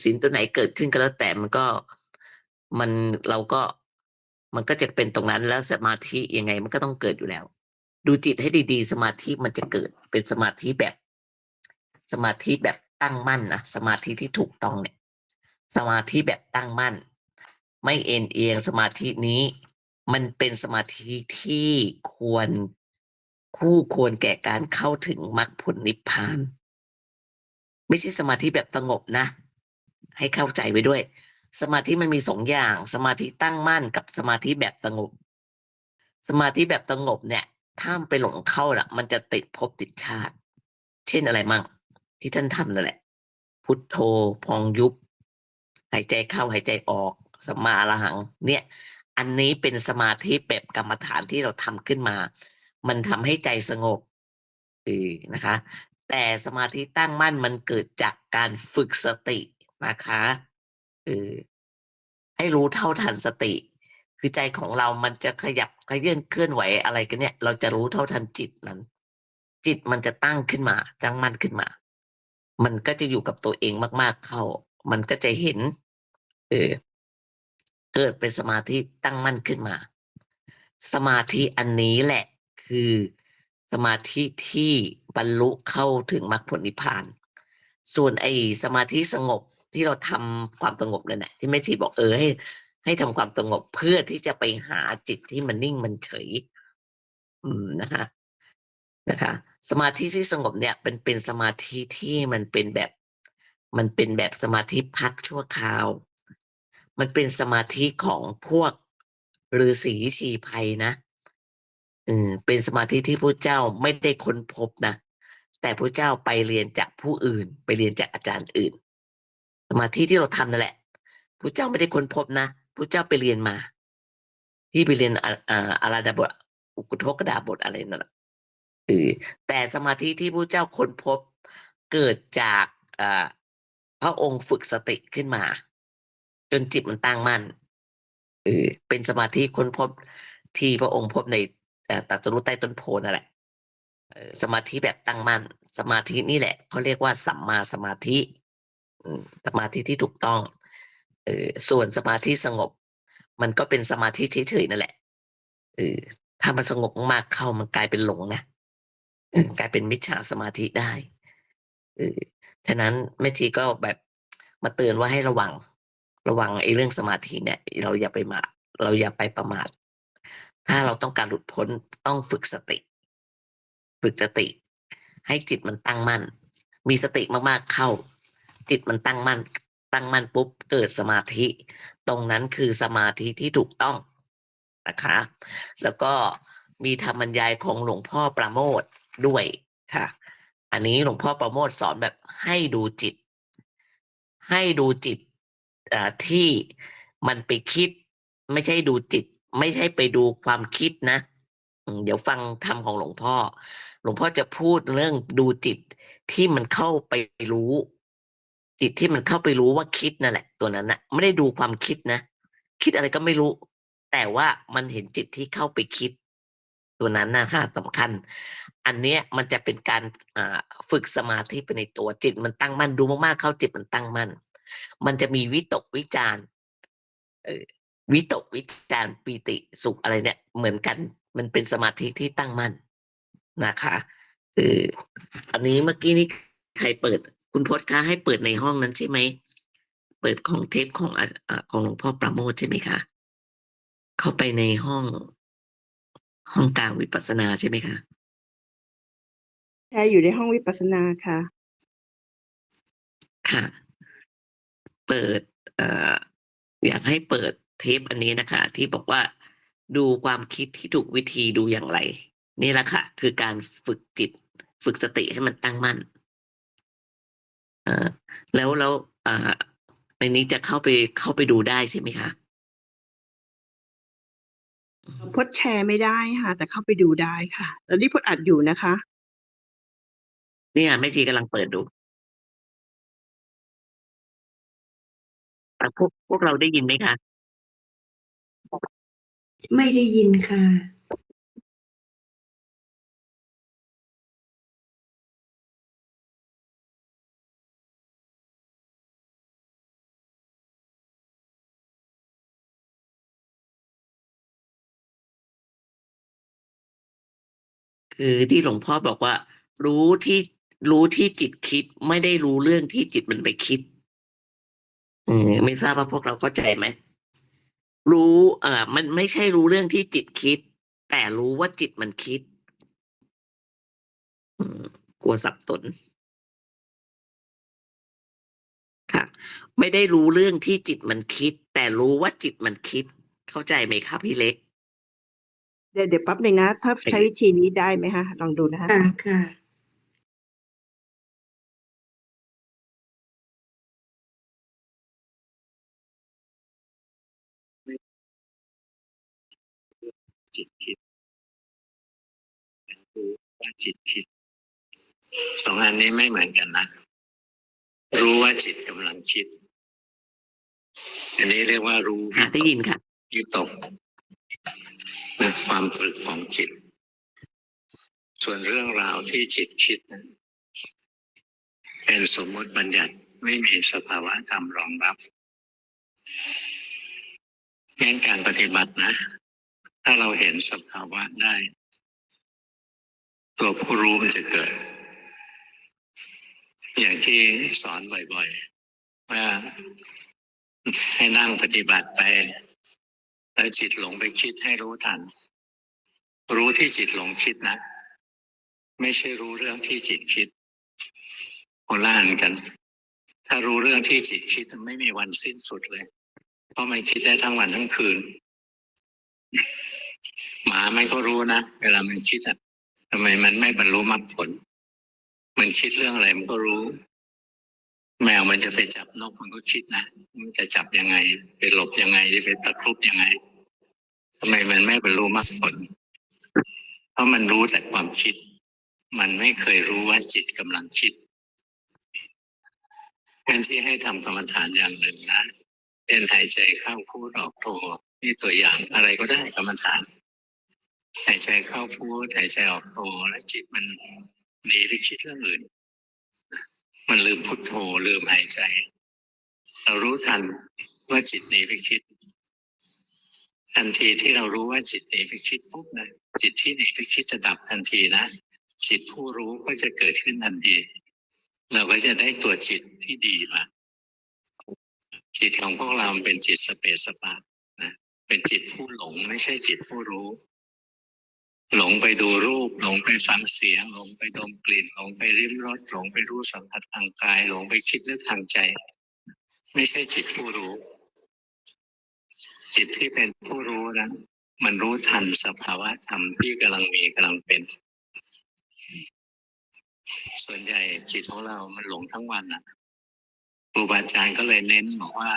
ศีลตัวไหนเกิดขึ้นก็แล้วแต่มันเราก็มันก็จะเป็นตรงนั้นแล้วสมาธิยังไงมันก็ต้องเกิดอยู่แล้วดูจิตให้ดีๆสมาธิมันจะเกิดเป็นสมาธิแบบตั้งมั่นนะสมาธิที่ถูกต้องเนี่ยสมาธิแบบตั้งมั่นไม่เอ็นเอียงสมาธินี้มันเป็นสมาธิที่ควรคู่ควรแก่การเข้าถึงมรรคผลนิพพานไม่ใช่สมาธิแบบสงบนะให้เข้าใจไว้ด้วยสมาธิมันมีสองอย่างสมาธิตั้งมั่นกับสมาธิแบบสงบสมาธิแบบสงบเนี่ยถ้าไปหลงเข้าล่ะมันจะติดภพติดชาติเช่นอะไรมั่งที่ท่านทำนั่นแหละพุทโธพองยุบหายใจเข้าหายใจออกสัมมาอรหังเนี่ยอันนี้เป็นสมาธิแบบกรรมฐานที่เราทำขึ้นมามันทำให้ใจสงบนะคะแต่สมาธิตั้งมั่นมันเกิดจากการฝึกสตินะคะเออให้รู้เท่าทันสติคือใจของเรามันจะขยับขยื่นเคลื่อนไหวอะไรกันเนี่ยเราจะรู้เท่าทันจิตนั้นจิตมันจะตั้งขึ้นมาตั้งมั่นขึ้นมามันก็จะอยู่กับตัวเองมากๆเข้ามันก็จะเห็นเออเกิดเป็นสมาธิตั้งมั่นขึ้นมาสมาธิอันนี้แหละคือสมาธิที่บรรลุเข้าถึงมรรคผลนิพพานส่วนไอ้สมาธิสงบที่เราทำความสงบนั่นแหละที่แม่ชีบอกให้ทำความสงบเพื่อที่จะไปหาจิตที่มันนิ่งมันเฉยนะคะสมาธิที่สงบเนี่ยเป็นสมาธิที่มันเป็นแบบสมาธิพักชั่วคราวมันเป็นสมาธิของพวกฤาษีชีไพรนะเป็นสมาธิที่พระเจ้าไม่ได้ค้นพบนะแต่พระเจ้าไปเรียนจากผู้อื่นไปเรียนจากอาจารย์อื่นสมาธิที่เราทำนั่นแหละพระเจ้าไม่ได้ค้นพบนะพระเจ้าไปเรียนมาที่ไปเรียนอาราดาบทอุกุทกดาบทอะไรนั่นแหละแต่สมาธิที่พระเจ้าค้นพบเกิดจากพระองค์ฝึกสติขึ้นมาจนจิตมันตั้งมั่นเป็นสมาธิค้นพบที่พระองค์พบในตรัสรู้ใต้ต้นโพนั่นแหละสมาธิแบบตั้งมั่นสมาธินี่แหละเขาเรียกว่าสัมมาสมาธิสมาธิที่ถูกต้องส่วนสมาธิสงบมันก็เป็นสมาธิเฉยๆนั่นแหละถ้ามันสงบมากเข้ามันกลายเป็นหลงนะกลายเป็นมิจฉาสมาธิได้ฉะนั้นแม่ชีก็แบบมาเตือนว่าให้ระวังไอ้เรื่องสมาธิเนี่ยเราอย่าไปประมาทถ้าเราต้องการหลุดพ้นต้องฝึกสติให้จิตมันตั้งมั่นมีสติมากๆเข้าจิตมันตั้งมั่นปุ๊บเกิดสมาธิตรงนั้นคือสมาธิที่ถูกต้องนะคะแล้วก็มีธรรมบรรยายของหลวงพ่อประโมทด้วยค่ะอันนี้หลวงพ่อประโมทสอนแบบให้ดูจิตที่มันไปคิดไม่ใช่ดูจิตไม่ใช่ไปดูความคิดนะเดี๋ยวฟังธรรมของหลวงพ่อจะพูดเรื่องดูจิตที่มันเข้าไปรู้จิตที่มันเข้าไปรู้ว่าคิดนั่นแหละตัวนั้นนะไม่ได้ดูความคิดนะคิดอะไรก็ไม่รู้แต่ว่ามันเห็นจิตที่เข้าไปคิดตัวนั้นนะคะสำคัญอันเนี้ยมันจะเป็นการฝึกสมาธิไปในตัวจิตมันตั้งมั่นดูมากๆเข้าจิตมันตั้งมั่นมันจะมีวิตกวิจารณ์เออวิตกวิจารณ์ปีติสุขอะไรเนี่ยเหมือนกันมันเป็นสมาธิที่ตั้งมั่นนะคะเอออันนี้เมื่อกี้นี้ใครเปิดคุณพจน์คะให้เปิดในห้องนั้นใช่ไหมเปิดของเทปของหลวงพ่อประโมทใช่ไหมคะเข้าไปในห้องกลางวิปัสสนาใช่ไหมคะใช่อยู่ในห้องวิปัสสนาค่ะค่ะเปิดอยากให้เปิดเทปอันนี้นะคะที่บอกว่าดูความคิดที่ถูกวิธีดูอย่างไรนี่แหละค่ะคือการฝึกจิตฝึกสติให้มันตั้งมั่นเอ่อแล้วในนี้จะเข้าไปดูได้ใช่ไหมคะพดแชร์ไม่ได้ค่ะแต่เข้าไปดูได้ค่ะตอนนี้พดอัดอยู่นะคะเนี่ยแม่จีกำลังเปิดดูพวกเราได้ยินไหมคะไม่ได้ยินค่ะ คือที่หลวงพ่อบอกว่า รู้ที่จิตคิด ไม่ได้รู้เรื่องที่จิตมันไปคิดไม่ทราบว่าพวกเราเข้าใจไหมรู้มันไม่ใช่รู้เรื่องที่จิตคิด แต่รู้ว่าจิตมันคิดกลัวสับสนค่ะ ไม่ได้รู้เรื่องที่จิตมันคิด แต่รู้ว่าจิตมันคิด เข้าใจไหมครับพี่เล็ก เดี๋ยวแป๊บหนึ่งนะ ถ้าใช้วิธีนี้ได้ไหมคะลองดูนะคะ ค่ะค่ะ จิตคิดรู้ว่าจิตคิดสองอันนี้ไม่เหมือนกันนะรู้ว่าจิตกำลังคิดอันนี้เรียกว่ารู้ ได้ยินค่ะ วิตกนะความฝึกของจิตส่วนเรื่องราวที่จิตคิดนั้นเป็นสมมติบัญญัติไม่มีสภาวะธรรมรองรับงั้นการปฏิบัตินะถ้าเราเห็นสภาวะได้ตัวผู้รู้มันจะเกิดอย่างที่สอนบ่อยๆว่าให้นั่งปฏิบัติไปแล้วจิตหลงไปคิดให้รู้ทันรู้ที่จิตหลงคิดนะไม่ใช่รู้เรื่องที่จิตคิดคนละอันกันถ้ารู้เรื่องที่จิตคิดไม่มีวันสิ้นสุดเลยเพราะมันคิดได้ทั้งวันทั้งคืนหมามันก็รู้นะเวลามันคิดอ่ะทำไมมันไม่บรรลุมรรคผลมันคิดเรื่องอะไรมันก็รู้แมวมันจะไปจับนกมันก็คิดนะมันจะจับยังไงไปหลบยังไงจะไปตะครุบยังไงทำไมมันไม่บรรลุมรรคผลเพราะมันรู้แต่ความคิดมันไม่เคยรู้ว่าจิตกำลังคิดแทนที่ให้ทำกรรมฐานอย่างหนึ่งนะเป็นหายใจเข้าพูดออกโทนี่ตัวอย่างอะไรก็ได้กรรมฐานหายใจเข้าพูดหายใจออกโทแล้วจิตมันหนีไปคิดเรื่องอื่นมันลืมพุทโธลืมหายใจเรารู้ทันว่าจิตหนีไปคิดทันทีที่เรารู้ว่าจิตหนีไปคิดปุ๊บนะจิตที่หนีไปคิดจะดับทันทีนะจิตผู้รู้ก็จะเกิดขึ้นทันทีเราก็จะได้ตัวจิตที่ดีมาจิตของพวกเราเป็นจิตสเปสสปะนะเป็นจิตผู้หลงไม่ใช่จิตผู้รู้หลงไปดูรูปหลงไปฟังเสียงหลงไปดมกลิ่นหลงไปริมรสหลงไปรู้สัมผัสทางกายหลงไปคิดนึกทางใจไม่ใช่จิตผู้รู้จิตที่เป็นผู้รู้นั้นมันรู้ทันสภาวะธรรมที่กำลังมีกำลังเป็นส่วนใหญ่จิตของเรามันหลงทั้งวันอ่ะครูบาอาจารย์ก็เลยเน้นบอกว่า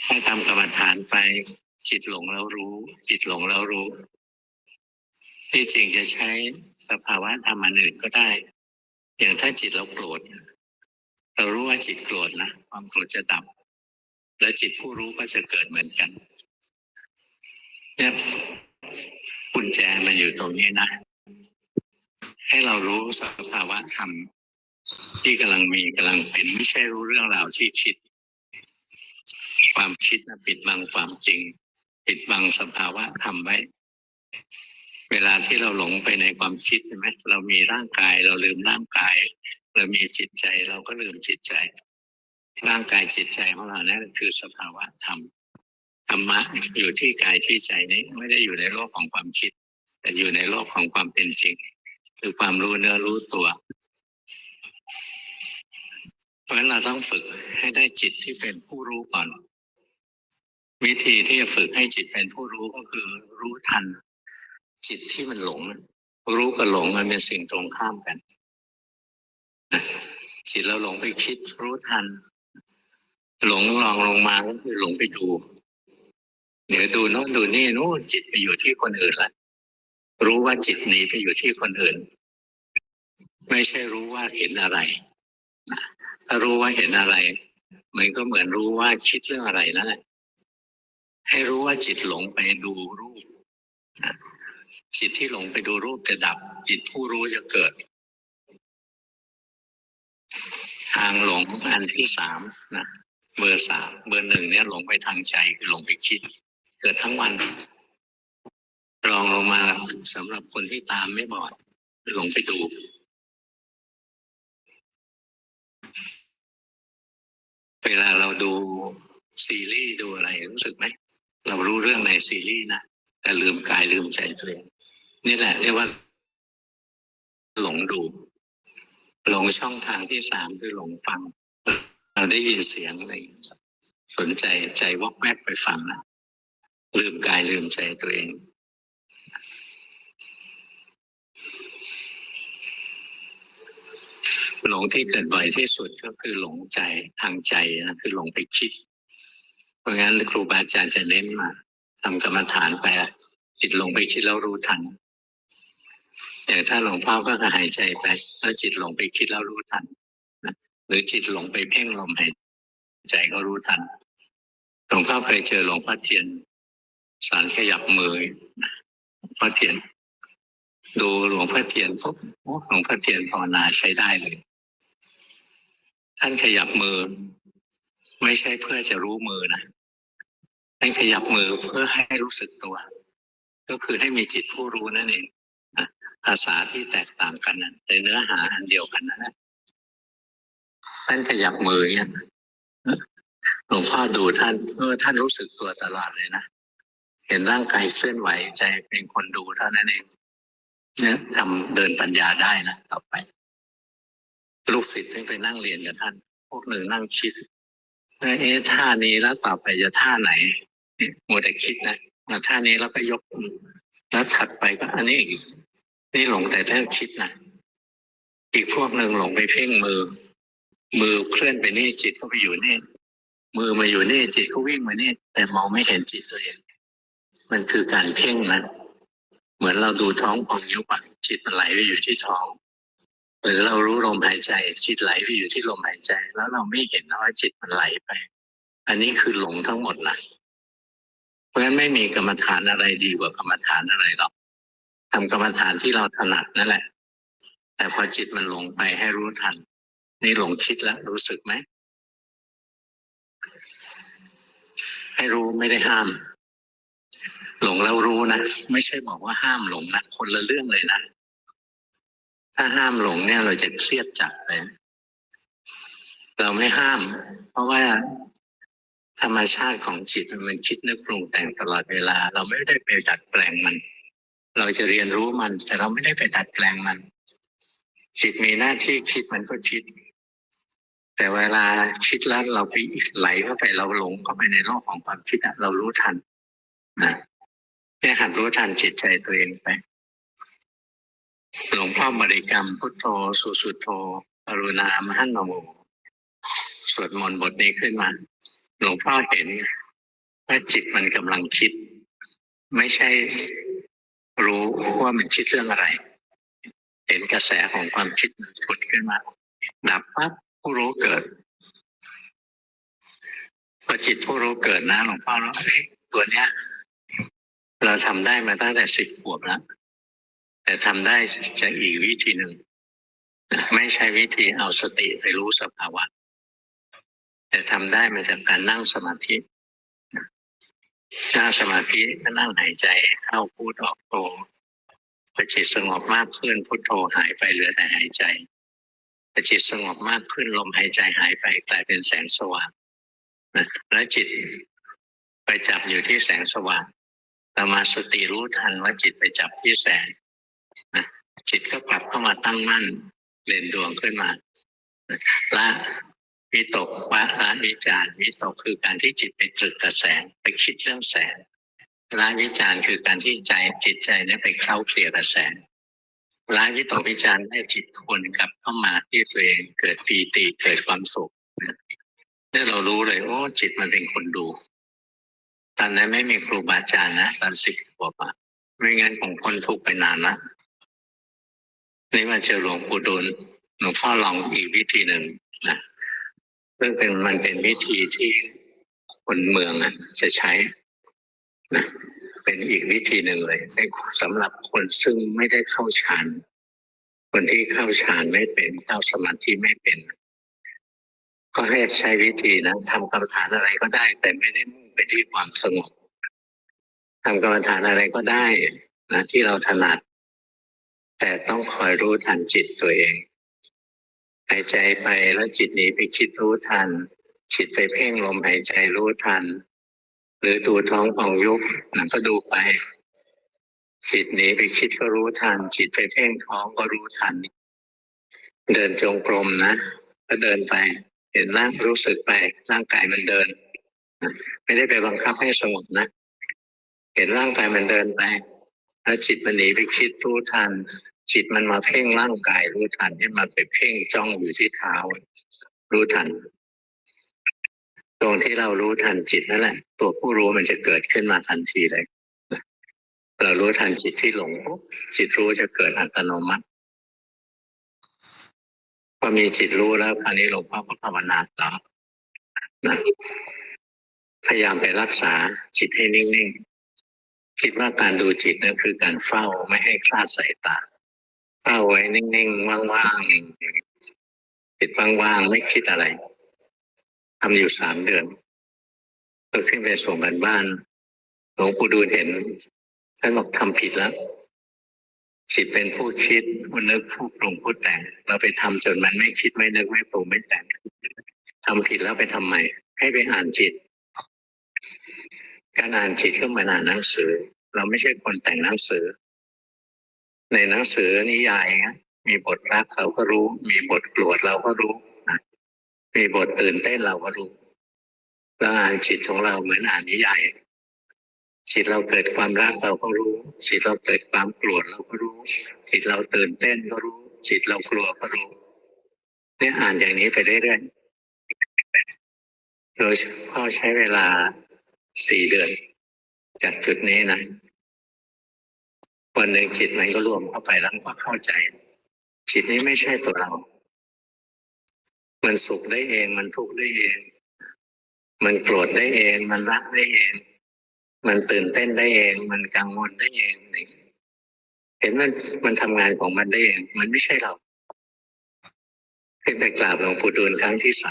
ให้ทำกรรมฐานไปจิตหลงแล้วรู้จิตหลงแล้วรู้ที่จริงจะใช้สภาวะธรรมอันอื่นก็ได้อย่างถ้าจิตเราโกรธเรารู้ว่าจิตโกรธนะความโกรธจะดับและจิตผู้รู้ก็จะเกิดเหมือนกันเนี่ยกุญแจมันอยู่ตรงนี้นะให้เรารู้สภาวะธรรมที่กำลังมีกำลังเป็นไม่ใช่รู้เรื่องราวที่คิดความคิดนะปิดบังความจริงปิดบังสภาวะธรรมไว้เวลาที่เราหลงไปในความคิดใช่ไหมเรามีร่างกายเราลืมร่างกายเรามีจิตใจเราก็ลืมจิตใจร่างกายจิตใจของเราเนี่ยคือสภาวะธรรมธรรมะอยู่ที่กายที่ใจนี้ไม่ได้อยู่ในโลกของความคิดแต่อยู่ในโลกของความเป็นจริงคือความรู้เนื้อรู้ตัวเพราะฉะนั้นเราต้องฝึกให้ได้จิตที่เป็นผู้รู้ก่อนวิธีที่จะฝึกให้จิตเป็นผู้รู้ก็คือรู้ทันจิตที่มันหลงรู้กับหลงมันเป็นสิ่งตรงข้ามกันจิตเราหลงไปคิดรู้ทันหลงลองลงมาก็คือหลงไปดูเดี๋ยวดูโน่นดูนี่โน่นจิตไปอยู่ที่คนอื่นละรู้ว่าจิตหนีไปอยู่ที่คนอื่นไม่ใช่รู้ว่าเห็นอะไรถ้ารู้ว่าเห็นอะไรมันก็เหมือนรู้ว่าคิดเรื่องอะไรนั่นแหละให้รู้ว่าจิตหลงไปดูรูปจิตที่หลงไปดูรูปจะดับจิตผู้รู้จะเกิดทางหลงอันที่3นะเบอร์3เบอร์1เนี่ยหลงไปทางใจคือหลงไปคิดเกิดทั้งวัน รองลงมาสำหรับคนที่ตามไม่บอดหลงไปดูเวลาเราดูซีรีส์ดูอะไรรู้สึกไหมเรารู้เรื่องในซีรีส์นะแต่ลืมกายลืมใจตัวเองนี่แหละเรียกว่าหลงดูหลงช่องทางที่สามคือหลงฟังเราได้ยินเสียงอะไรสนใจใจวอกแวกไปฟังนะลืมกายลืมใจตัวเองหลงที่เกิดบ่อยที่สุดก็คือหลงใจทางใจนะคือหลงไปคิดเพราะงั้นครูบาอาจารย์จะเน้นมาทำกรรมฐานไปจิตหลงไปคิดแล้วรู้ทันอย่างถ้าหลวงพ่อก็หายใจไปแล้วจิตหลงไปคิดแล้วรู้ทันนะหรือจิตหลงไปเพ่งลมหายใจก็รู้ทันหลวงพ่อเคยเจอหลวงพ่อเทียนสอนขยับมือหลวงพ่อเทียนดูหลวงพ่อเทียนปุ๊บหลวงพ่อเทียนภาวนาใช้ได้เลยท่านขยับมือไม่ใช่เพื่อจะรู้มือนะท่านขยับมือเพื่อให้รู้สึกตัวก็คือให้มีจิตผู้รู้นั่นเองภาษาที่แตกต่างกันนะแต่เนื้อหาอันเดียวกันนะท่านขยับมือเนี่ยหลวงพ่อดูท่านท่านรู้สึกตัวตลอดเลยนะเห็นร่างกายเคลื่อนไหวใจเป็นคนดูเท่านั้นเองเนี่ยทำเดินปัญญาได้นะต่อไปลูกศิษย์ที่ไปนั่งเรียนกับท่านพวกหนึ่งนั่งคิดท่านี้แล้วต่อไปจะท่าไหนมัวแต่คิดนะมาท่านี้แล้วก็ยกแล้วถัดไปก็อันนี้อีกนี่หลงแต่เรื่องคิดนะอีกพวกหนึ่งหลงไปเพ่งมือเคลื่อนไปนี่จิตก็ไปอยู่นี่มือมาอยู่นี่จิตก็วิ่งมานี่แต่มองไม่เห็นจิตตัวเองมันคือการเพ่งนะเหมือนเราดูท้องของยุบจิตมันไหลไปอยู่ที่ท้องหรือเรารู้ลมหายใจจิตไหลไปอยู่ที่ลมหายใจแล้วเราไม่เห็นว่าจิตมันไหลไปอันนี้คือหลงทั้งหมดนะเพราะฉะนั้นไม่มีกรรมฐานอะไรดีกว่ากรรมฐานอะไรหรอกทำกรรมฐานที่เราถนัดนั่นแหละแต่พอจิตมันหลงไปให้รู้ทันนี่หลงคิดแล้วรู้สึกไหมให้รู้ไม่ได้ห้ามหลงแล้วรู้นะไม่ใช่บอกว่าห้ามหลงนะคนละเรื่องเลยนะถ้าห้ามหลงเนี่ยเราจะเครียดจัดเลยเราไม่ห้ามเพราะว่าธรรมชาติของจิตมันคิดนึกปรุงแต่งตลอดเวลาเราไม่ได้ไปดัดแปลงมันเราจะเรียนรู้มันแต่เราไม่ได้ไปดัดแปลงมันจิตมีหน้าที่คิดมันก็คิดแต่เวลาคิดแล้วเราไปไหลเข้าไปเราหลงเข้าไปในโลกของความคิดเรารู้ทันนะแค่หัดรู้ทันจิตใจตัวเองไปหลวงพ่อบริกรรมพุทโธสุโธกรุณามหันโมสวดมนต์บทนี้ขึ้นมาหลวงพ่อเห็นว่าจิตมันกำลังคิดไม่ใช่รู้ว่ามันคิดเรื่องอะไรเห็นกระแสของความคิดมันผุดขึ้นมาดับปั๊บผู้รู้เกิดพอจิตผู้รู้เกิดนะหลวงพ่อรู้ตัวเนี้ยเราทำได้มาตั้งแต่10 ขวบแล้วแต่ทำได้จากอีกวิธีหนึ่งไม่ใช่วิธีเอาสติไปรู้สภาวะแต่ทำได้มาจากการนั่งสมาธินั่งสมาธิก็นั่งหายใจเข้าพูดออกโทพอจิตสงบมากขึ้นพุทโธหายไปเหลือแต่หายใจพอจิตสงบมากขึ้นลมหายใจหายไปกลายเป็นแสงสว่างและจิตไปจับอยู่ที่แสงสว่างเรามาสติรู้ทันว่าจิตไปจับที่แสงจิตก็กลับเข้ามาตั้งมั่นเด่นดวงขึ้นมาละวิตกละวิจารวิตกคือการที่จิตไปตรึกกับแสงไปคิดเรื่องแสงละวิจารคือการที่จิตใจเนี่ยไปเคล้าเคลียกับแสงละวิตกวิจารให้จิตทวนกลับเข้ามาที่ตัวเองเกิดปีติเกิดความสุขเนี่ยเรารู้เลยโอ้จิตมันเป็นคนดูตอนนั้นไม่มีครูบาอาจารย์นะตอน10 ขวบไม่งั้นผมพ้นทุกข์ไปนานละนี่มาเจอหลวงปู่ดูลหลวงพ่อลองอีกวิธีหนึ่งนะซึ่งมันเป็นวิธีที่คนเมืองจะใช้นะเป็นอีกวิธีหนึ่งเลยสำหรับคนซึ่งไม่ได้เข้าฌานคนที่เข้าฌานไม่เป็นเข้าสมาธิไม่เป็นก็ให้ใช้วิธีนะทำกรรมฐานอะไรก็ได้แต่ไม่ได้มุ่งไปที่ความสงบทำกรรมฐานอะไรก็ได้ นะที่เราถนัดแต่ต้องคอยรู้ทันจิตตัวเองหายใจไปแล้วจิตหนีไปคิดรู้ทันจิตไปเพ่งลมหายใจรู้ทันหรือดูท้องพองยุบก็ดูไปจิตหนีไปคิดก็รู้ทันจิตไปเพ่งท้องก็รู้ทันเดินจงกรมนะก็เดินไปเห็นร่างรู้สึกไปร่างกายมันเดินไม่ได้ไปบังคับให้สงบนะเห็นร่างกายมันเดินไปแล้วจิตมันหนีไปคิดรู้ทันจิตมันมาเพ่งร่างกายรู้ทันที่มันไปเพ่งจ้องอยู่ที่เท้ารู้ทันตรงที่เรารู้ทันจิตนั่นแหละตัวผู้รู้มันจะเกิดขึ้นมาทันทีเลยเรารู้ทันจิตที่หลงจิตรู้จะเกิดอัตโนมัติพอมีจิตรู้แล้วคราวนี้หลวงพ่อก็ภาวนาต่อนะพยายามไปรักษาจิตให้นิ่งๆคิดว่าการดูจิตนั่นคือการเฝ้าไม่ให้คลาดสายตาเฝ้าไว้นิ่งๆว่างๆจิตว่างๆไม่คิดอะไรทำอยู่3 เดือนก็ขึ้นไปส่งกันบ้านหลวงปู่ดูลเห็นท่านบอกทำผิดแล้วจิตเป็นผู้คิดผู้นึกผู้ปรุงผู้แต่งเราไปทำจนมันไม่คิดไม่นึกไม่ปรุงไม่แต่งทำผิดแล้วไปทำไมให้ไปอ่านจิตการอ่านจิตก็เหมือนอ่านหนังสือเราไม่ใช่คนแต่งหนังสือในหนังสือนิยายมีบทรักเราก็รู้มีบทโกรธเราก็รู้มีบทตื่นเต้นเราก็รู้แล้วอ่านจิตของเราเหมือนอ่านนิยายจิตเราเกิดความรักเราก็รู้จิตเราเกิดความโกรธเราก็รู้จิตเราตื่นเต้นก็รู้จิตเรากลัวก็รู้เนี่ยอ่านอย่างนี้ไปเรื่อยๆโดยพ่อใช้เวลา4 เดือนจากจุดนี้นะวันหนึ่งจิตมันก็รวมเข้าไปแล้วก็เข้าใจจิตนี้ไม่ใช่ตัวเรามันสุขได้เองมันทุกข์ได้เองมันโกรธได้เองมันรักได้เองมันตื่นเต้นได้เองมันกังวลได้เองเห็นมันทำงานของมันได้เองมันไม่ใช่เราขึ้นไปกราบหลวงปู่ดูลครั้งที่ 3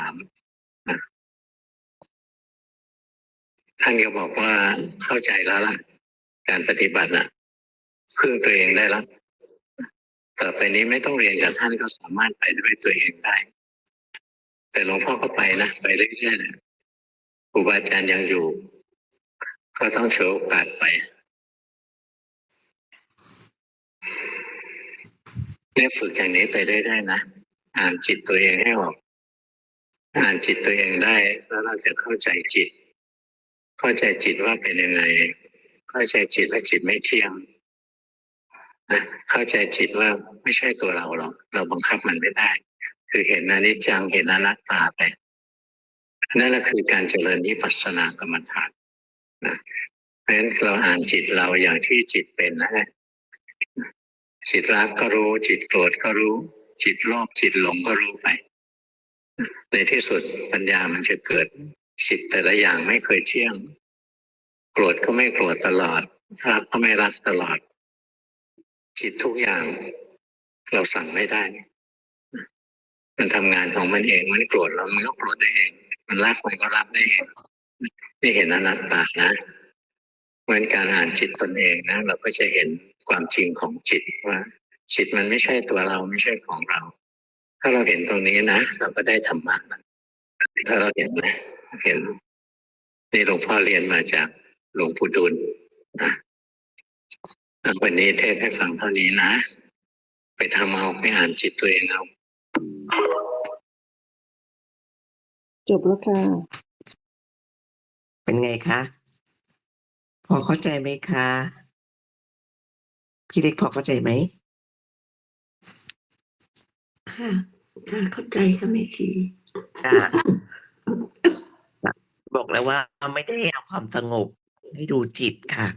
ท่านก็บอกว่าเข้าใจแล้วล่ะการปฏิบัติพึ่งตัวเองได้แล้วต่อไปนี้ไม่ต้องเรียนกับท่านก็สามารถไปด้วยตัวเองได้แต่หลวงพ่อก็ไปนะไปเรื่อยๆนะครูบาอาจารย์ยังอยู่ก็ต้องฉวยโอกาสไปเนี่ยฝึกอย่างนี้ไปได้นะอ่านจิตตัวเองให้ออกอ่านจิตตัวเองได้แล้วเราจะเข้าใจจิตเข้าใจจิตว่าเป็นยังไงเข้าใจจิตว่าจิตไม่เที่ยงนะเข้าใจจิตว่าไม่ใช่ตัวเราหรอกเราบังคับมันไม่ได้คือเห็นอนิจจังเห็นอนัตตาไปนั่นแหละคือการเจริญวิปัสสนากรรมฐานนะเพราะฉะนั้นเราอ่านจิตเราอย่างที่จิตเป็นนะฮะจิตรักก็รู้จิตโกรธก็รู้จิตโลภจิตหลงก็รู้ไปในที่สุดปัญญามันจะเกิดจิตแต่ละอย่างไม่เคยเที่ยงโกรธก็ไม่โกรธตลอดรักก็ไม่รักตลอดจิตทุกอย่างเราสั่งไม่ได้มันทำงานของมันเองมันโกรธเรามันก็โกรธได้เองมันรักมันก็รักได้เองนี่เห็นอนัตตานะเหมือนการอ่านจิตตนเองนะเราก็จะเห็นความจริงของจิตว่าจิตมันไม่ใช่ตัวเราไม่ใช่ของเราถ้าเราเห็นตรงนี้นะเราก็ได้ธรรมะนะถ้าเราเห็นนะเห็นนี่หลวงพ่อเรียนมาจากหลวงปู่ดูลนะวันนี้เทศให้ฟังเท่านี้นะไปทำเอาไปอ่านจิตตัวเองเอาจบแล้วค่ะ เป็นไงคะพอเข้าใจไหมคะพี่เล็กพอเข้าใจไหม ค่ะค่ะเข้าใจค่ะแม่ชี ค่ะบอกแล้วว่าไม่ได้เอาความสงบให้ดูจิตค่ะ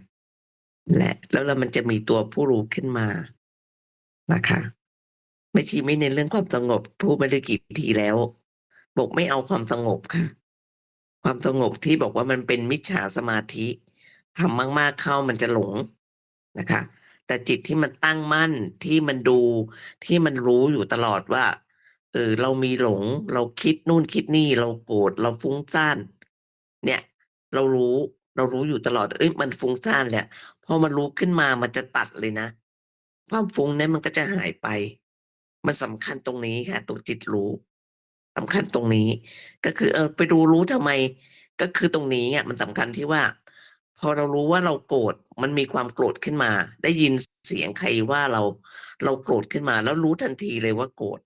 แล้วมันจะมีตัวผู้รู้ขึ้นมานะคะไม่ชี้ไม่เน้นเรื่องความสงบพูดมาได้กี่ทีแล้วบอกไม่เอาความสงบค่ะความสงบที่บอกว่ามันเป็นมิจฉาสมาธิทำมากๆเข้ามันจะหลงนะคะแต่จิตที่มันตั้งมั่นที่มันดูที่มันรู้อยู่ตลอดว่าเรามีหลงเราคิดนู่นคิดนี่เราโกรธเราฟุ้งซ่านเนี่ยเรารู้ เรารู้อยู่ตลอด เอ้ยมันฟุ้งซ่านแหละพอมันรู้ขึ้นมามันจะตัดเลยนะ ความฟุ้งนั้นมันก็จะหายไป มันสำคัญตรงนี้ค่ะตรงจิตรู้สำคัญตรงนี้ ก็คือไปดูรู้ทำไม ก็คือตรงนี้อ่ะมันสำคัญที่ว่า พอเรารู้ว่าเราโกรธมันมีความโกรธขึ้นมา ได้ยินเสียงใครว่าเราโกรธขึ้นมา แล้วรู้ทันทีเลยว่าโกรธ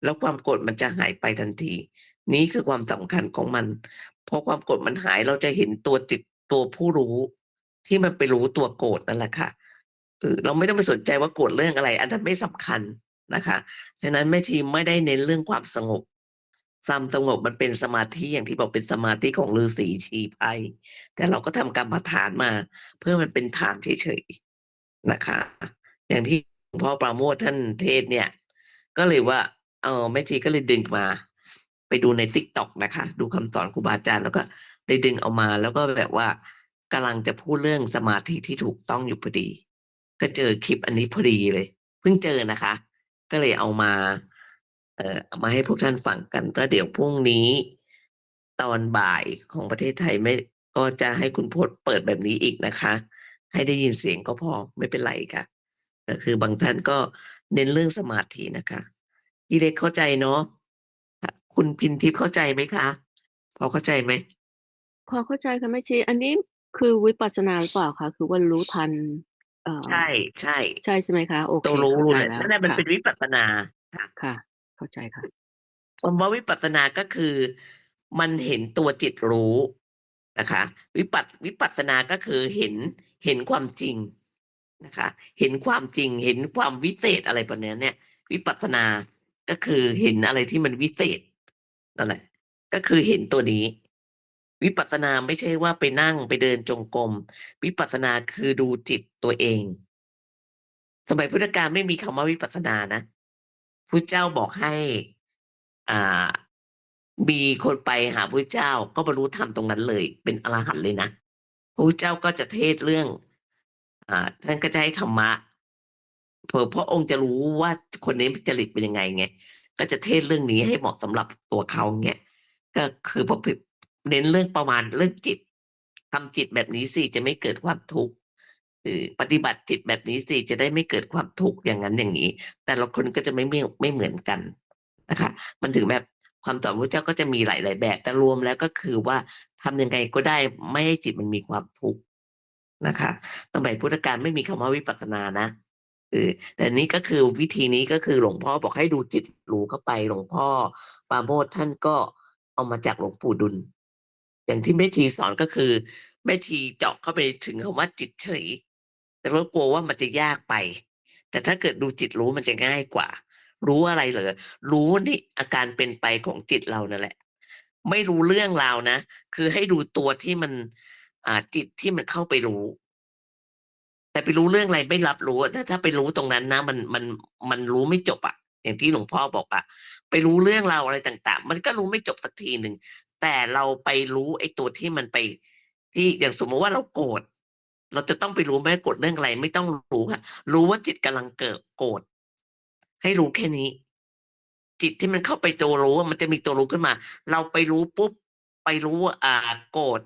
แล้วความโกรธมันจะหายไปทันที นี้คือความสำคัญของมันพอความโกรธมันหายเราจะเห็นตัวจิตตัวผู้รู้ ที่มันไปรู้ตัวโกรธนั่นแหละค่ะเราไม่ต้องไปสนใจว่าโกรธเรื่องอะไร อันนั้นไม่สำคัญนะคะฉะนั้นแม่ชีไม่ได้เน้นเรื่องความสงบความสงบมันเป็นสมาธิอย่างที่บอกเป็นสมาธิของฤาษีชีไพรแต่เราก็ทำกรรมฐานมา เพื่อมันเป็นฐานเฉยๆนะคะ อย่างที่หลวงพ่อปราโมทย์ท่านเทศเนี่ย ก็เลยว่าแม่ชีก็เลยดึงมา ไปดูใน TikTok นะคะ ดูคำสอนครูบาอาจารย์แล้วก็ได้ดึงเอามา แล้วก็แบบว่ากำลังจะพูดเรื่องสมาธิที่ถูกต้องอยู่พอดี ก็เจอคลิปอันนี้พอดีเลย เพิ่งเจอนะคะ ก็เลยเอามาให้พวกท่านฟังกันแล้วเดี๋ยวพรุ่งนี้ ตอนบ่ายของประเทศไทยไม่ก็จะให้คุณพจน์เปิดแบบนี้อีกนะคะ ให้ได้ยินเสียงก็พอไม่เป็นไรค่ะก็คือบางท่านก็เน้นเรื่องสมาธินะคะพี่เล็กเข้าใจเนาะคุณพินทิพย์เข้าใจไหมคะพอเข้าใจไหม พอเข้าใจค่ะแม่ชี อันนี้คือวิปัสสนาหรือเปล่าคะคือว่ารู้ทัน ใช่ใช่ ใช่ใช่ไหมคะ โอเค ตัวรู้ เข้าใจ เลย แล้ว นั่นแหละมัน ค่ะ เป็นวิปัสสนาค่ะ ค่ะ เข้าใจค่ะ คำว่าวิปัสสนาก็คือมันเห็นตัวจิตรู้นะคะ วิปัสสนาก็คือเห็นความจริงนะคะ เห็นความจริงเห็นความวิเศษอะไรแบบนี้เนี่ย วิปัสสนาก็คือเห็นอะไรที่มันวิเศษนั่นแหละก็คือเห็นตัวนี้ วิปัสสนาไม่ใช่ว่าไปนั่งไปเดินจงกรมวิปัสสนาคือดูจิตตัวเอง สมัยพุทธกาลไม่มีคำว่าวิปัสสนานะพุทธเจ้าบอกให้ อ่า มีคนไปหาพระเจ้าก็บรรลุธรรมตรงนั้นเลย เป็นอรหันต์เลยนะพระเจ้าก็จะเทศเรื่อง ท่านก็จะให้ธรรมะพระองค์จะรู้ว่าคนนี้จริตเป็นยังไงไงก็จะเทศเรื่องนี้ให้เหมาะสำหรับตัวเขาเงี้ยก็คือพอเน้นเรื่องประมาณเรื่องจิตทำจิตแบบนี้สิจะไม่เกิดความทุกข์ปฏิบัติจิตแบบนี้สิจะได้ไม่เกิดความทุกข์อย่างนั้นอย่างนี้ แต่ละคนก็จะไม่เหมือนกันนะคะ มันถึงแบบความสอนพระเจ้าก็จะมีหลาย ๆ แบบแต่รวมแล้วก็คือว่าทำยังไงก็ได้ไม่ให้จิตมันมีความทุกข์นะคะสมัยพุทธกาลไม่มีคำว่าวิปัสสนานะแต่นี่ก็คือวิธีนี้ก็คือหลวงพ่อบอกให้ดูจิตรู้เข้าไปหลวงพ่อปราโมทย์ท่านก็เอามาจากหลวงปู่ดุลอย่างที่แม่ชีสอนก็คือแม่ชีเจาะเข้าไปถึงคำว่าจิตเฉยแต่ว่ากลัวว่ามันจะยากไป แต่ถ้าเกิดดูจิตรู้มันจะง่ายกว่า รู้อะไรเหรอรู้นี่อาการเป็นไปของจิตเรานั่นแหละ ไม่รู้เรื่องราวนะคือให้ดูตัวที่มันจิตที่มันเข้าไปรู้ แต่ไปรู้เรื่องอะไรไม่รับรู้ถ้าไปรู้ตรงนั้นนะมันรู้ไม่จบอ่ะ อย่างที่หลวงพ่อบอกอ่ะไปรู้เรื่องราวอะไรต่างๆ มันก็รู้ไม่จบสักทีหนึ่งแต่เราไปรู้ไอ้ตัวที่มันไป ที่อย่างสมมติว่าเราโกรธเราจะต้องไปรู้ไหมโกรธเรื่องอะไรไม่ต้องรู้ค่ะ รู้ว่าจิตกำลังเกิดโกรธให้รู้แค่นี้ จิตที่มันเข้าไปตัวรู้มันจะมีตัวรู้ขึ้นมา เราไปรู้ปุ๊บไปรู้โกรธ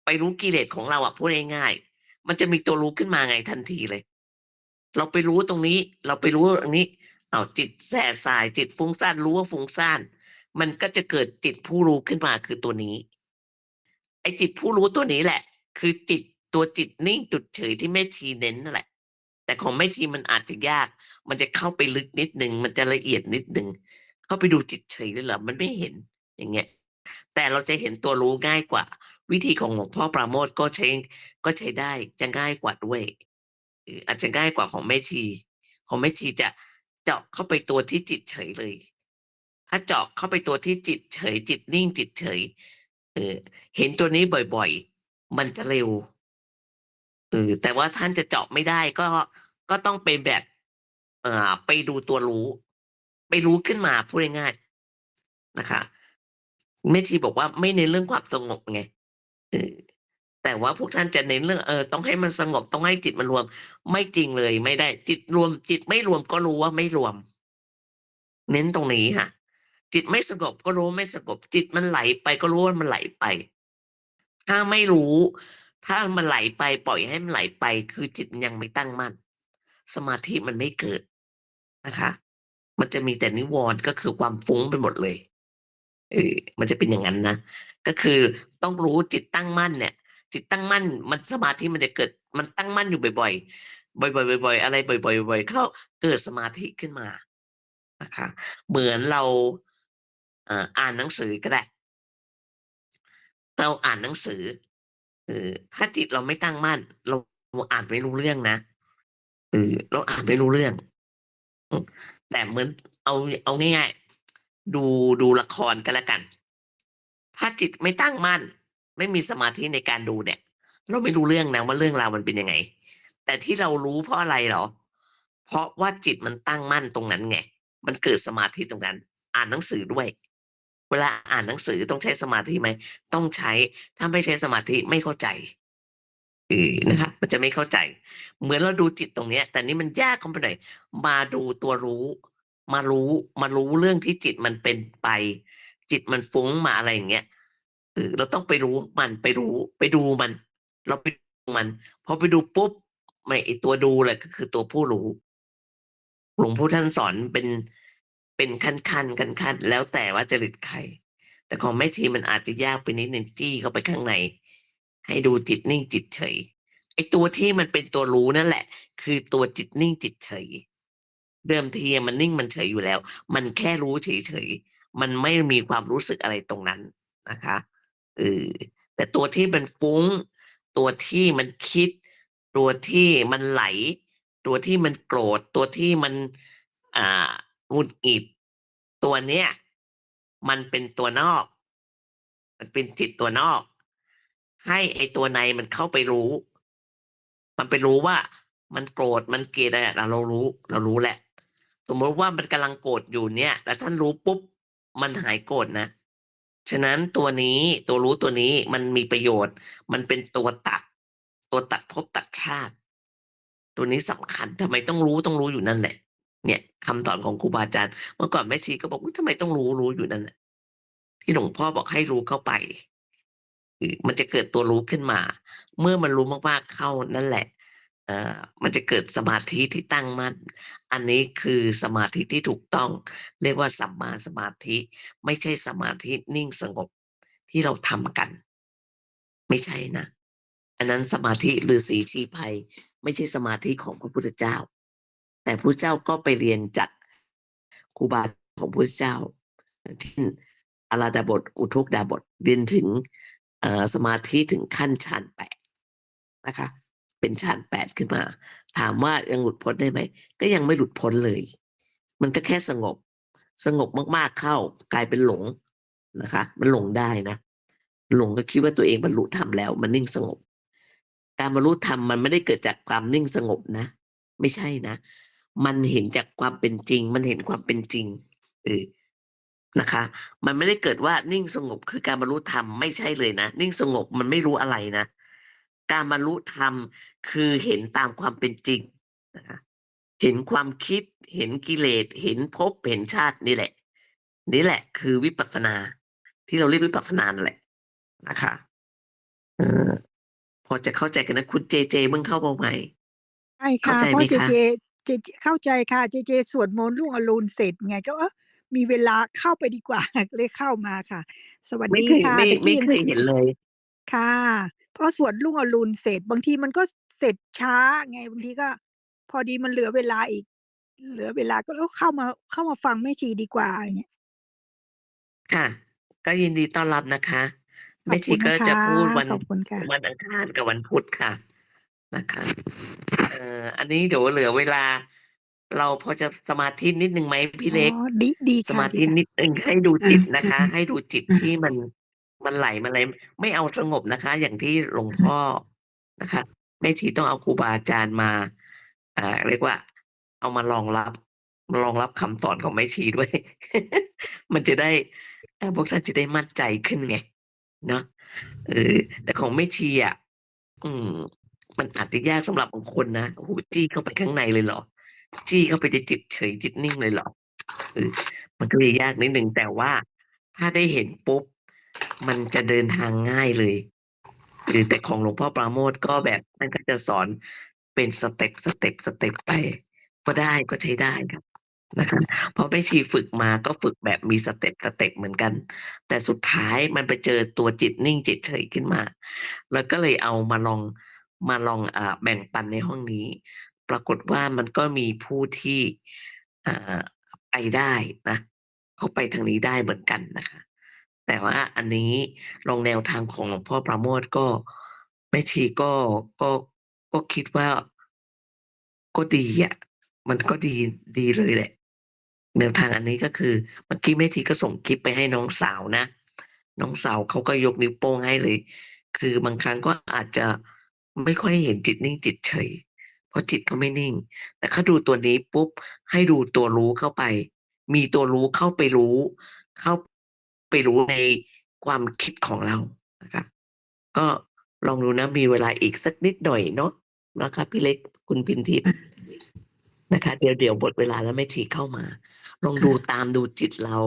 ไปรู้กิเลสของเราพูดง่ายๆมันจะมีตัวรู้ขึ้นมาไงทันทีเลย เราไปรู้ตรงนี้ เราไปรู้ตรงนี้จิตแส่สายจิตฟุ้งซ่านรู้ว่าฟุ้งซ่านมันก็จะเกิดจิตผู้รู้ขึ้นมาคือตัวนี้ ไอ้จิตผู้รู้ตัวนี้แหละ คือตัวจิตนิ่งจุดเฉยที่แม่ชีเน้นนั่นแหละ แต่ของแม่ชีมันอาจจะยาก มันจะเข้าไปลึกนิดนึงมันจะละเอียดนิดนึงเข้าไปดูจิตเฉยเลยเหรอมันไม่เห็นอย่างเงี้ย แต่เราจะเห็นตัวรู้ง่ายกว่า วิธีของหลวงพ่อปราโมทย์ก็ใช้ได้จะง่ายกว่าด้วยอาจจะง่ายกว่าของแม่ชีของแม่ชีจะเจาะเข้าไปตัวที่จิตเฉยเลย ถ้าเจาะเข้าไปตัวที่จิตเฉยจิตนิ่งจิตเฉยเห็นตัวนี้บ่อยๆมันจะเร็วแต่ว่าท่านจะเจาะไม่ได้ก็ต้องเป็นแบบไปดูตัวรู้ ไปรู้ขึ้นมาพูดง่ายๆนะคะแม่ชีบอกว่าไม่เน้นเรื่องความสงบไงแต่ว่าพวกท่านจะเน้นเรื่องต้องให้มันสงบต้องให้จิตมันรวม ไม่จริงเลยไม่ได้ จิตรวมจิตไม่รวมก็รู้ว่าไม่รวม เน้นตรงนี้ค่ะ จิตไม่สงบก็รู้ไม่สงบจิตมันไหลไปก็รู้ว่ามันไหลไป ถ้าไม่รู้ ถ้ามันไหลไปปล่อยให้มันไหลไป คือจิตมันยังไม่ตั้งมั่น สมาธิมันไม่เกิดนะคะ มันจะมีแต่นิวรณ์ก็คือความฟุ้งไปหมดเลยมันจะเป็นอย่างนั้นนะ ก็คือต้องรู้จิตตั้งมั่นเนี่ย จิตตั้งมั่นมันสมาธิมันจะเกิด มันตั้งมั่นอยู่บ่อยๆ บ่อยๆ บ่อยๆ อะไรบ่อยๆ บ่อยๆ เข้าเกิดสมาธิขึ้นมานะคะ เหมือนเราอ่านหนังสือก็ได้ เราอ่านหนังสือถ้าจิตเราไม่ตั้งมั่น เราอ่านไม่รู้เรื่องนะเราอ่านไม่รู้เรื่อง แต่เหมือนเอาง่ายๆดูละครกันแล้วกัน ถ้าจิตไม่ตั้งมั่น ไม่มีสมาธิในการดูเนี่ย เราไม่รู้เรื่องนะว่าเรื่องราวมันเป็นยังไง แต่ที่เรารู้เพราะอะไรหรอ เพราะว่าจิตมันตั้งมั่นตรงนั้นไง มันเกิดสมาธิตรงนั้น อ่านหนังสือด้วย เวลาอ่านหนังสือต้องใช้สมาธิไหม ต้องใช้ ถ้าไม่ใช้สมาธิไม่เข้าใจนะคะมันจะไม่เข้าใจ เหมือนเราดูจิตตรงเนี้ย แต่นี่มันยากเข้าไปหน่อย มาดูตัวรู้ มารู้เรื่องที่จิตมันเป็นไป จิตมันฟุ้งมาอะไรอย่างเงี้ยเราต้องไปรู้มันไปดูมัน เราไปดูมัน พอไปดูปุ๊บไม่ไอตัวดูเลยก็คือตัวผู้รู้ หลวงพ่อท่านสอนเป็นขั้นแล้วแต่ว่าจริตใคร แต่ของแม่ชีมันอาจจะยากไปนิดนึงจี้เข้าไปข้างใน ให้ดูจิตนิ่งจิตเฉย ไอตัวที่มันเป็นตัวรู้นั่นแหละ คือตัวจิตนิ่งจิตเฉย เดิมทีมันนิ่งมันเฉยอยู่แล้ว มันแค่รู้เฉยๆ มันไม่มีความรู้สึกอะไรตรงนั้นนะคะแต่ตัวที่มันฟุ้ง ตัวที่มันคิด ตัวที่มันไหล ตัวที่มันโกรธ ตัวที่มันหงุดหงิด ตัวเนี้ยมันเป็นตัวนอก มันเป็นจิตตัวนอก ให้ไอตัวในมันเข้าไปรู้ มันไปรู้ว่ามันโกรธมันเกลียดอะไรเรารู้แหละ สมมติว่ามันกำลังโกรธอยู่เนี่ย แล้วท่านรู้ปุ๊บมันหายโกรธนะ ฉะนั้นตัวนี้ตัวรู้ตัวนี้มันมีประโยชน์ มันเป็นตัวตัดภพตัดชาติ ตัวนี้สำคัญทำไมต้องรู้อยู่นั่นแหละ เนี่ยคำสอนของครูบาอาจารย์เมื่อก่อนแม่ชีก็บอกทำไมต้องรู้อยู่นั่นแหละที่หลวงพ่อบอกให้รู้เข้าไปมันจะเกิดตัวรู้ขึ้นมา เมื่อมันรู้มากๆเข้านั่นแหละมันจะเกิดสมาธิที่ตั้งมั่น อันนี้คือสมาธิที่ถูกต้อง เรียกว่าสัมมาสมาธิ ไม่ใช่สมาธินิ่งสงบที่เราทำกัน ไม่ใช่นะ อันนั้นสมาธิฤาษีชีไพรไม่ใช่สมาธิของพระพุทธเจ้า แต่พระเจ้าก็ไปเรียนจากครูบาของพระเจ้าเช่นอาราดาบทอุทกดาบทเรียนถึงสมาธิถึงขั้นฌาน8นะคะ เป็นฌาน8ขึ้นมา ถามว่ายังหลุดพ้นได้ไหมก็ยังไม่หลุดพ้นเลย มันก็แค่สงบมากๆเข้ากลายเป็นหลงนะคะ มันหลงได้นะหลงก็คิดว่าตัวเองบรรลุธรรมแล้วมันนิ่งสงบ การบรรลุธรรมมันไม่ได้เกิดจากความนิ่งสงบนะ ไม่ใช่นะ มันเห็นจากความเป็นจริง มันเห็นความเป็นจริงนะคะ มันไม่ได้เกิดว่านิ่งสงบคือการบรรลุธรรมไม่ใช่เลยนะนิ่งสงบมันไม่รู้อะไรนะการบรรลุธรรมคือเห็นตามความเป็นจริงนะคะเห็นความคิดเห็นกิเลสเห็นภพเห็นชาตินี่แหละคือวิปัสสนาที่เราเรียกวิปัสสนาแหละนะคะพอจะเข้าใจกันนะคุณเจเพิ่งเข้ามาใหม่ ใช่ เข้า ค่ะ ใจ เพ ไหม ราะเจ คะ เข้าใจค่ะเจสวดมนต์รุ่งอรุณเสร็จไงก็มีเวลาเข้าไปดีกว่า เลยเข้ามาค่ะ สวัส ไม่ ดี เคย ค่ะ ไม่ ตะ ไม่ กี้ยัง เคยเห็นเลย ค่ะ เพราะสวดรุ่งอรุณเสร็จบางทีมันก็เสร็จช้าไงบางทีก็ พอดีมันเหลือเวลาอีก เหลือเวลาก็เข้ามาฟังแม่ชีดีกว่าอย่างเงี้ย ค่ะ ก็ยินดีต้อนรับนะคะ ข แม่ อบ ชี คุณ ก็ นะค จะ ะ พูดวัน ขอบคุณค่ะ วันอังคารกับวันพุธค่ะนะคะ อันนี้เดี๋ยวเหลือเวลา เราพอจะสมาธินิดหนึ่งไหมพี่ อ๋อ เล็ก ดี ส ค่ะ มา ดี ธิ ค่ะ นิดหนึ่งให้ดูจิตนะคะ ค่ะ ให้ดูจิต ค่ะ ที่มันไหลมาอะไรไม่เอาสงบนะคะ อย่างที่หลวงพ่อนะคะ แม่ชีต้องเอาครูบาอาจารย์มา เรียกว่า เอามารองรับคำสอนของแม่ชีด้วย มันจะได้พวกท่านจะได้มั่นใจขึ้นไงเนาะแต่ของแม่ชีอะมันอาจจะยากสำหรับบางคนนะโอ้โฮจี้เข้าไปข้างในเลยเหรอ จี้เข้าไปในจิตเฉยจิตนิ่งเลยเหรอมันก็เลยยากนิดหนึ่งแต่ว่าถ้าได้เห็นปุ๊บมันจะเดินทางง่ายเลย หรือแต่ของหลวงพ่อปราโมชก็แบบท่านก็จะสอนเป็นสเต็ปไป ก็ได้ก็ใช้ได้ครับนะคะเพราะแม่ชีฝึกมาก็ฝึกแบบมีสเต็ปเหมือนกัน แต่สุดท้ายมันไปเจอตัวจิตนิ่งจิตเฉยขึ้นมา แล้วก็เลยเอามาลองแบ่งปันในห้องนี้ ปรากฏว่ามันก็มีผู้ที่อ่าไปได้นะเขาไปทางนี้ได้เหมือนกันนะคะ แต่ว่าอันนี้ลงแนวทางของหลวงพ่อปราโมชก็แม่ชีก็ก็คิดว่าก็ดีอ่ะมันก็ดีเลยแหละแนวทางอันนี้ก็คือเมื่อกี้แม่ชีก็ส่งคลิปไปให้น้องสาวนะน้องสาวเขาก็ยกนิ้วโป้งให้เลย คือบางครั้งก็อาจจะไม่ค่อยเห็นจิตนิ่งจิตเฉยเพราะจิตเขาไม่นิ่ง แต่เขาดูตัวนี้ปุ๊บให้ดูตัวรู้เข้าไป มีตัวรู้เข้าไปรู้ เข้าไปรู้ในความคิดของเรานะคะก็ลองดูนะมีเวลาอีกสักนิดหน่อยเนาะนะคะพี่เล็กคุณพินทิพย์นะคะเดี๋ยวหมดเวลาแล้วแม่ชีเข้ามา ลองดูตามดูจิตเรา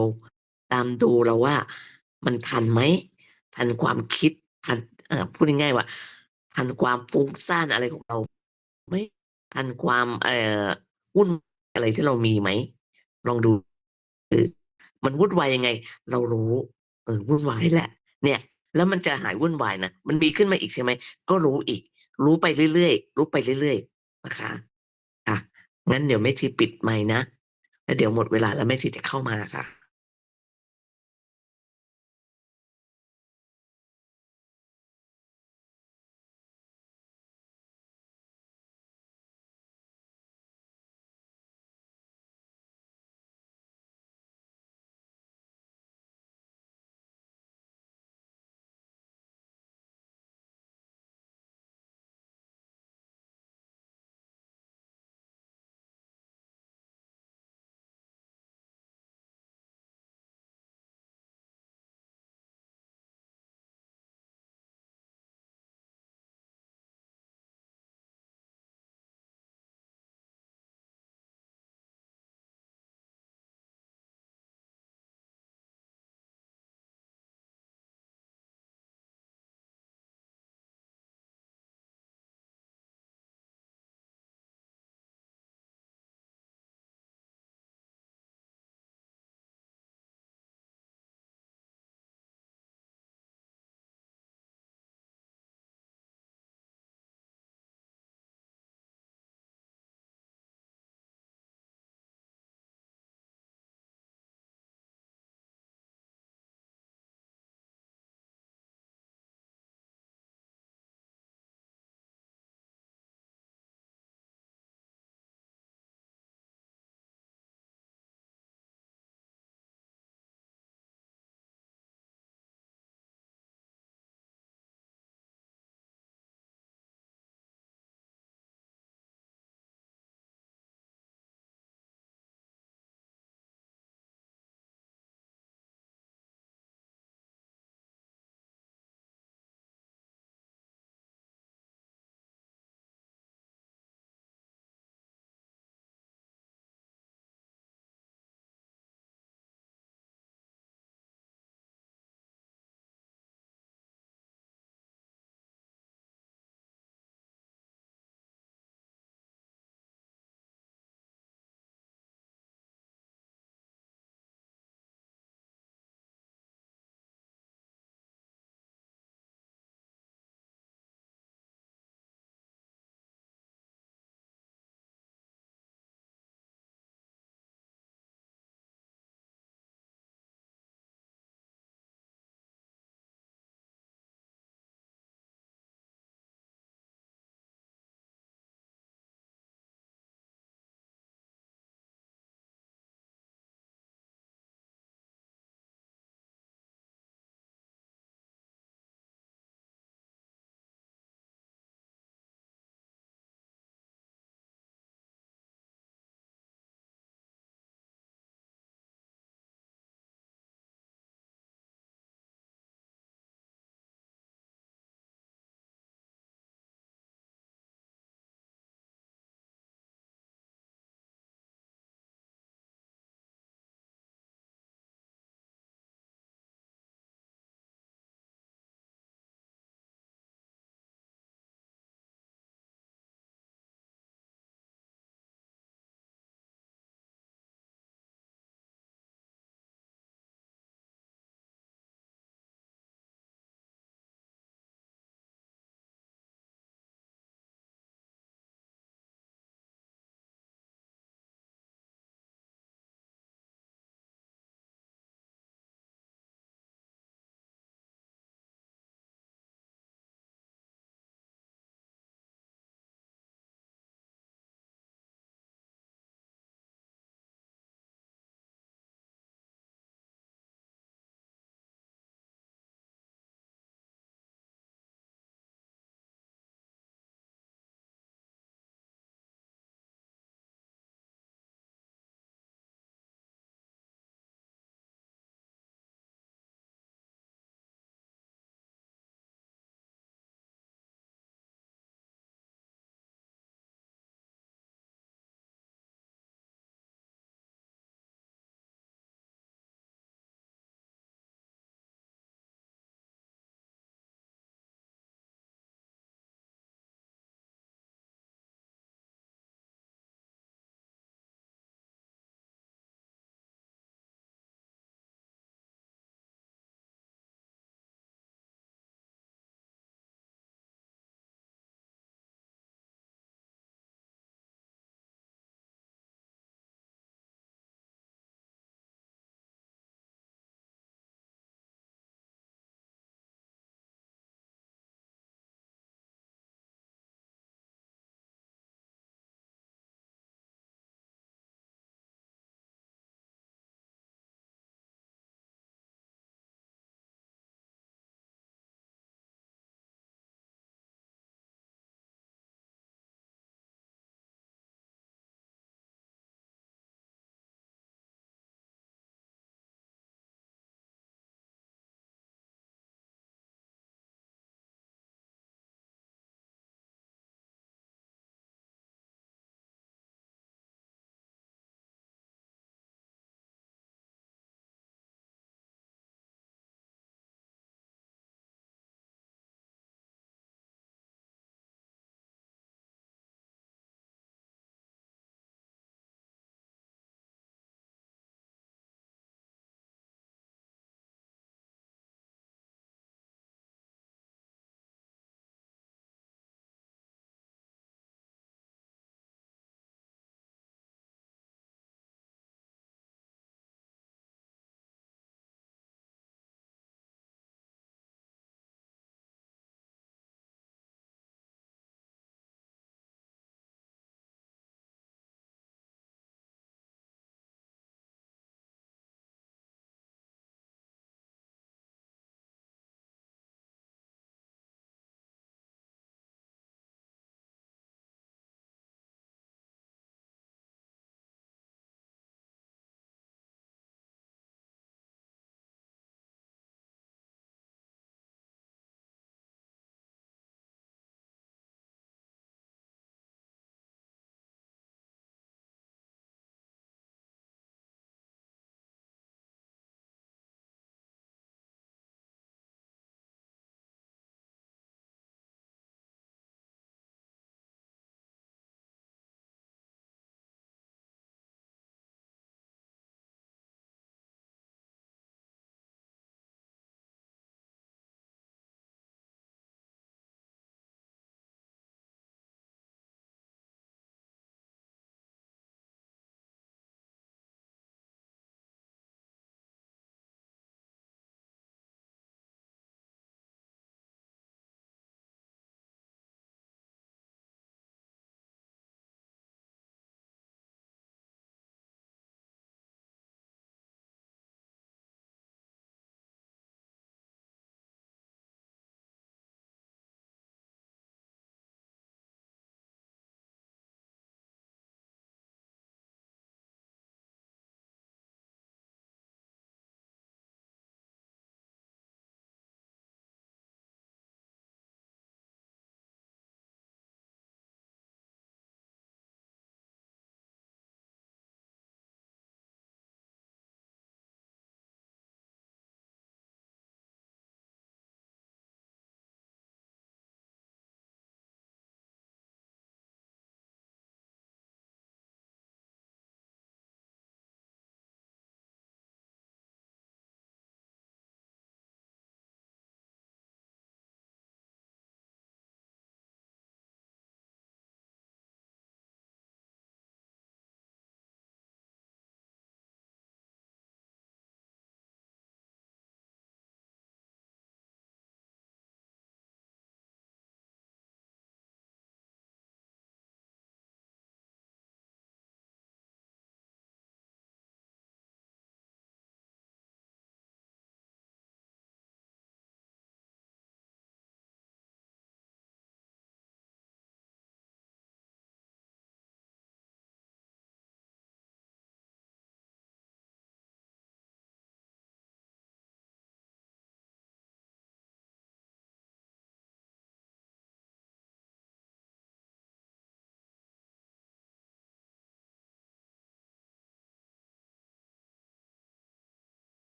ตามดูเราว่ามันทันไหม ทันความคิดทันพูดง่ายๆว่าทันความฟุ้งซ่านอะไรของเราไหมทันความวุ่นอะไรที่เรามีไหมลองดูมันวุ่นวายยังไง เรารู้วุ่นวายแหละ เนี่ย แล้วมันจะหายวุ่นวายนะมันมีขึ้นมาอีกใช่ไหมก็รู้อีก รู้ไปเรื่อยๆรู้ไปเรื่อยๆนะคะอ่ะงั้นเดี๋ยวแม่ชีปิดไมค์นะแล้วเดี๋ยวหมดเวลาแล้วแม่ชีจะเข้ามาค่ะ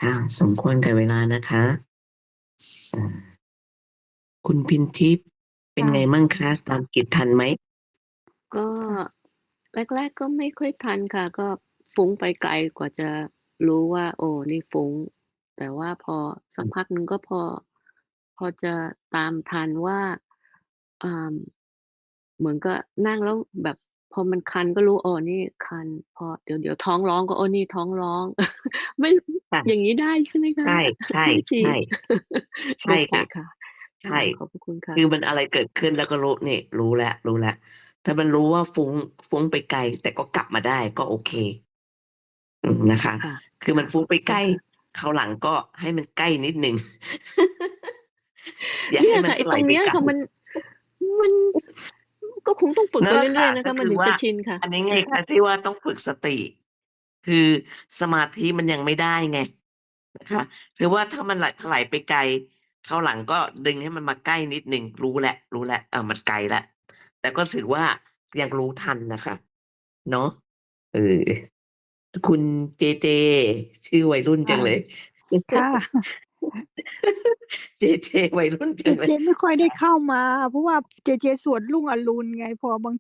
ค่ะ สมควรแก่เวลานะคะอ่าคุณพินทิพย์เป็น ค่ะ ไงมั่งคะ ตามกิจทันไหม? ก็ ค่ะ แรก ๆ ก็ไม่ค่อยทันค่ะ ก็ฟุ้งไปไกลกว่าจะรู้ว่า โอ้ นี่ฟุ้ง แต่ว่าพอสักพักหนึ่งก็พอจะตามทันว่า อ่า เหมือนกับนั่งแล้วแบบพอมันคันก็รู้ อ๋อ นี่คัน พอเดี๋ยวท้องร้องก็ โอ้ นี่ท้องร้อง ไม่ ค่ะ อย่างงี้ได้ใช่ไหมคใะ? ช่ แม่ชี ๆ ๆ ใชโอ่เคค่ะ ค่ะ ใชค่ะ ่ ขอบพระคุณค่คือะ มันอะไรเกิดขึ้นแล้วก็รู้ นี่รู้แล้ว ถ้ามันรู้ว่าฟุ้งไปไกล แต่ก็กลับมาได้ก็โอเค นะคะ ค่ะ คือมันฟุ้งขอบพระคไปใกุณล้ ค่ะ คราวหลังก็ให้มันใกล้นิดหนึ่ง อย่าเนใีห้่ยมัคน่ะ ถลไอ้ตายไปไกล รงเนี้ยค่ะ มันก็คงต้องฝึกนั่ไปนแหละเรคื่่อะ ย ๆ นะก็คะ คมันือวถึงจ่า ะชินค่ะ อันนี้ไงคะที่ว่าต้องฝึกสติ คือสมาธิมันยังไม่ได้ไงนะคะ คือว่าถ้ามันถลายไปไกล คราวหลังก็ดึงให้มันมาใกล้นิดหนึ่ง รู้แล้ว มันไกลแล้ว แต่ก็ถือว่ายังรู้ทันน่ะค่ะ เนาะ เออ คุณเจเจ ชื่อวัยรุ่นคจั่ะ งเลย ค่ะ เจเจ วัยรุ่น เจ จังเล เจ ย ไม่ค่อยได้เข้ามา เพราะว่าเจเจสวดรุ่งอรุณไง พอบาง